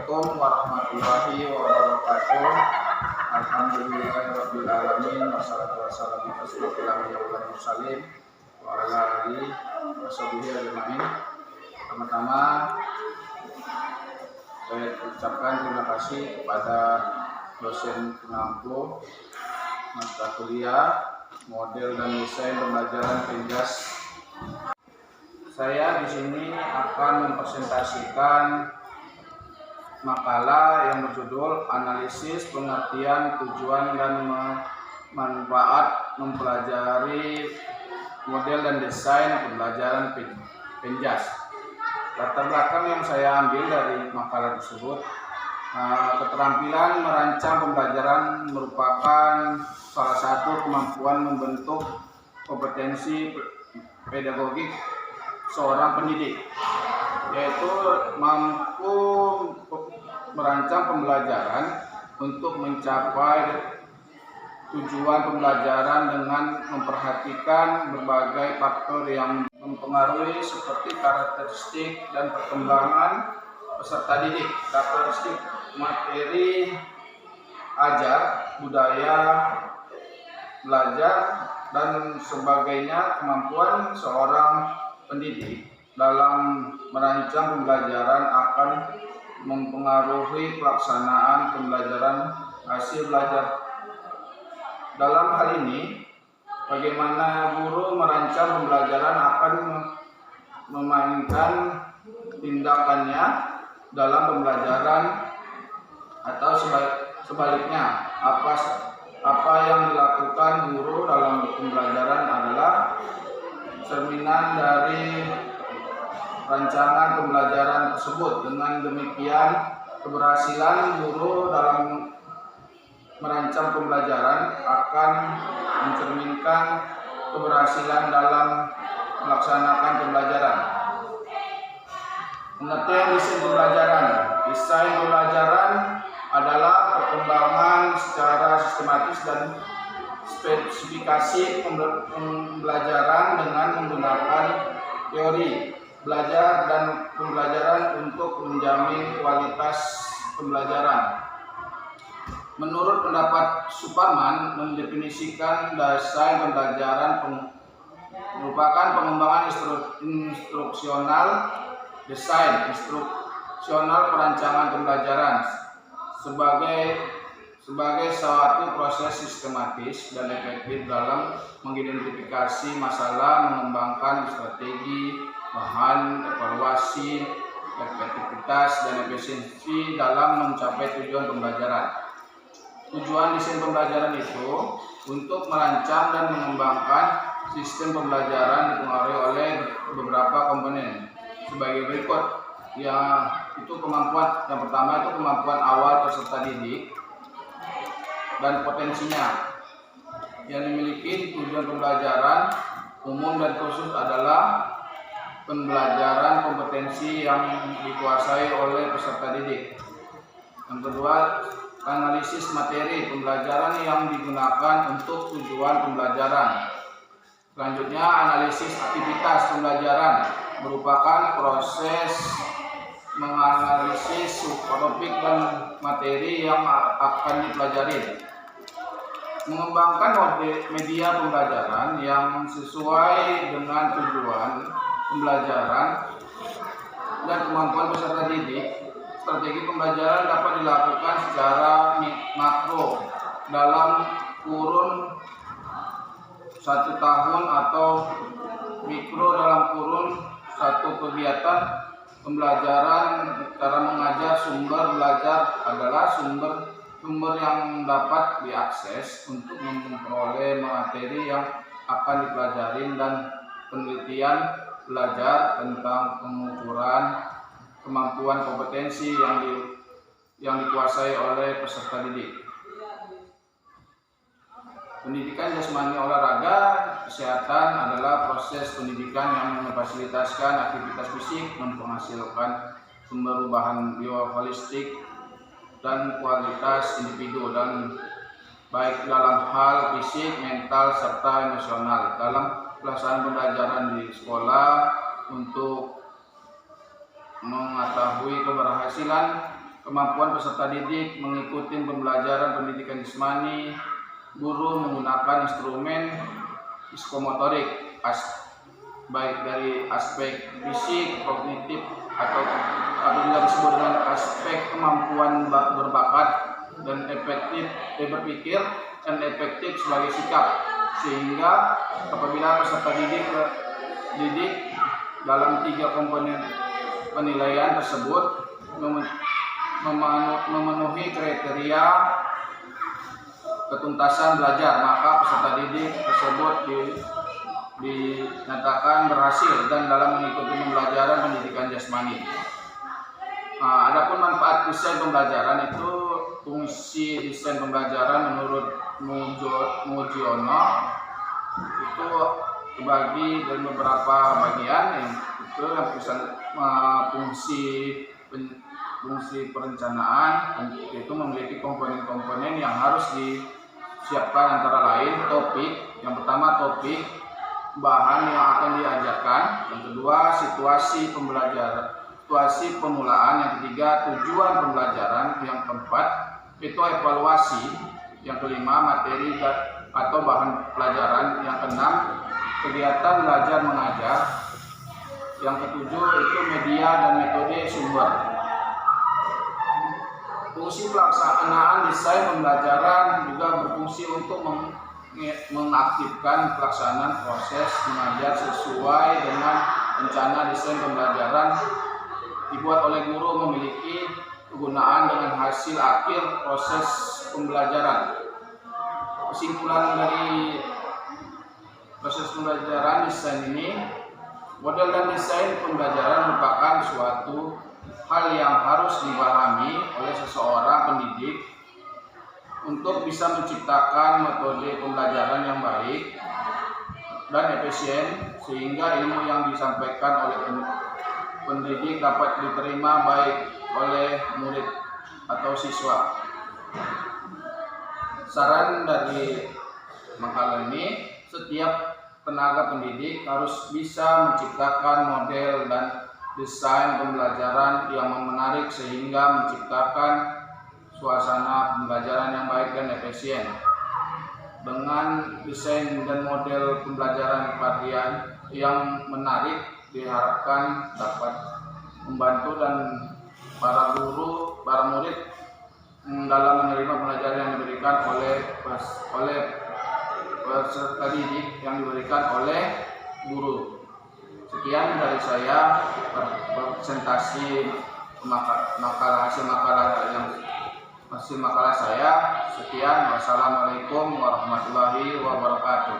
Assalamualaikum warahmatullahi wabarakatuh. Alhamdulillahirabbil alamin wassalatu wassalamu ala asyrofil anbiya'i wal mursalin wa ala alihi washabihi ajmain. Pertama-tama saya ucapkan terima kasih kepada dosen pengampu mata kuliah model dan desain pembelajaran Penjas. Saya di sini akan mempresentasikan makalah yang berjudul Analisis Pengertian Tujuan dan Manfaat Mempelajari Model dan Desain Pembelajaran Penjas. Latar belakang yang saya ambil dari makalah tersebut, keterampilan merancang pembelajaran merupakan salah satu kemampuan membentuk kompetensi pedagogik seorang pendidik, yaitu mampu merancang pembelajaran untuk mencapai tujuan pembelajaran dengan memperhatikan berbagai faktor yang mempengaruhi seperti karakteristik dan perkembangan peserta didik, karakteristik materi ajar, budaya belajar, dan sebagainya. Kemampuan seorang pendidik dalam merancang pembelajaran akan mempengaruhi pelaksanaan pembelajaran hasil belajar. Dalam hal ini, bagaimana guru merancang pembelajaran akan memainkan tindakannya dalam pembelajaran, atau sebaliknya, apa yang dilakukan guru dalam pembelajaran adalah cerminan dari rancangan pembelajaran tersebut. Dengan demikian, keberhasilan guru dalam merancang pembelajaran akan mencerminkan keberhasilan dalam melaksanakan pembelajaran. Pengertian desain pembelajaran. Desain pembelajaran adalah perkembangan secara sistematis dan spesifikasi pembelajaran dengan menggunakan teori belajar dan pembelajaran untuk menjamin kualitas pembelajaran. Menurut pendapat Suparman, mendefinisikan desain pembelajaran merupakan pengembangan instruksional desain instruksional perancangan pembelajaran sebagai suatu proses sistematis dan efektif dalam mengidentifikasi masalah, mengembangkan strategi, bahan, evaluasi, efektivitas, dan efisiensi dalam mencapai tujuan pembelajaran. Tujuan desain pembelajaran itu untuk merancang dan mengembangkan sistem pembelajaran dipengaruhi oleh beberapa komponen sebagai berikut. Yang pertama itu kemampuan awal peserta didik dan potensinya. Yang dimiliki tujuan pembelajaran umum dan khusus adalah pembelajaran kompetensi yang dikuasai oleh peserta didik. Yang kedua, analisis materi pembelajaran yang digunakan untuk tujuan pembelajaran. Selanjutnya, analisis aktivitas pembelajaran merupakan proses menganalisis subtopik dan materi yang akan dipelajari. Mengembangkan media pembelajaran yang sesuai dengan tujuan pembelajaran dan kemampuan peserta didik. Strategi pembelajaran dapat dilakukan secara makro dalam kurun 1 tahun atau mikro dalam kurun 1 kegiatan pembelajaran. Cara mengajar sumber belajar adalah sumber yang dapat diakses untuk memperoleh materi yang akan dipelajari dan penelitian belajar tentang pengukuran kemampuan kompetensi yang dikuasai oleh peserta didik. Pendidikan jasmani, olahraga, kesehatan adalah proses pendidikan yang memfasilitasikan aktivitas fisik, menghasilkan sumber bahan bioholistik dan kualitas individu, dan baik dalam hal fisik, mental, serta emosional. Dalam pelaksanaan pembelajaran di sekolah, untuk mengetahui keberhasilan kemampuan peserta didik mengikuti pembelajaran pendidikan jasmani, guru menggunakan instrumen psikomotorik, baik dari aspek fisik, kognitif, atau apabila disebut dengan aspek kemampuan berbakat dan efektif berpikir dan efektif sebagai sikap, sehingga apabila peserta didik dalam 3 komponen penilaian tersebut memenuhi kriteria ketuntasan belajar, maka peserta didik tersebut dinyatakan berhasil dan dalam mengikuti pembelajaran pendidikan jasmani. Adapun manfaat desain pembelajaran itu, fungsi desain pembelajaran menurut Mujiono itu terbagi dari beberapa bagian, yang itu yang fungsi perencanaan, itu memiliki komponen-komponen yang harus disiapkan, antara lain topik. Yang pertama topik, bahan yang akan diajarkan. Yang kedua situasi pembelajaran, situasi pemulaan. Yang ketiga tujuan pembelajaran. Yang keempat itu evaluasi. Yang kelima materi atau bahan pelajaran. Yang keenam kegiatan belajar mengajar. Yang ketujuh itu media dan metode sumber. Fungsi pelaksanaan desain pembelajaran juga berfungsi untuk mengaktifkan pelaksanaan proses mengajar sesuai dengan rencana. Desain pembelajaran dibuat oleh guru memiliki kegunaan dengan hasil akhir proses pembelajaran. Kesimpulan dari proses pembelajaran desain ini, model dan desain pembelajaran merupakan suatu hal yang harus dipahami oleh seseorang pendidik untuk bisa menciptakan metode pembelajaran yang baik dan efisien, sehingga ilmu yang disampaikan oleh pendidik dapat diterima baik oleh murid atau siswa. Saran dari makalah ini, setiap tenaga pendidik harus bisa menciptakan model dan desain pembelajaran yang menarik sehingga menciptakan suasana pembelajaran yang baik dan efisien. Dengan desain dan model pembelajaran varian yang menarik diharapkan dapat membantu dan para guru, para murid dalam menerima pembelajaran yang diberikan oleh peserta didik yang diberikan oleh guru. Sekian dari saya presentasi hasil makalah saya. Sekian, wassalamualaikum warahmatullahi wabarakatuh.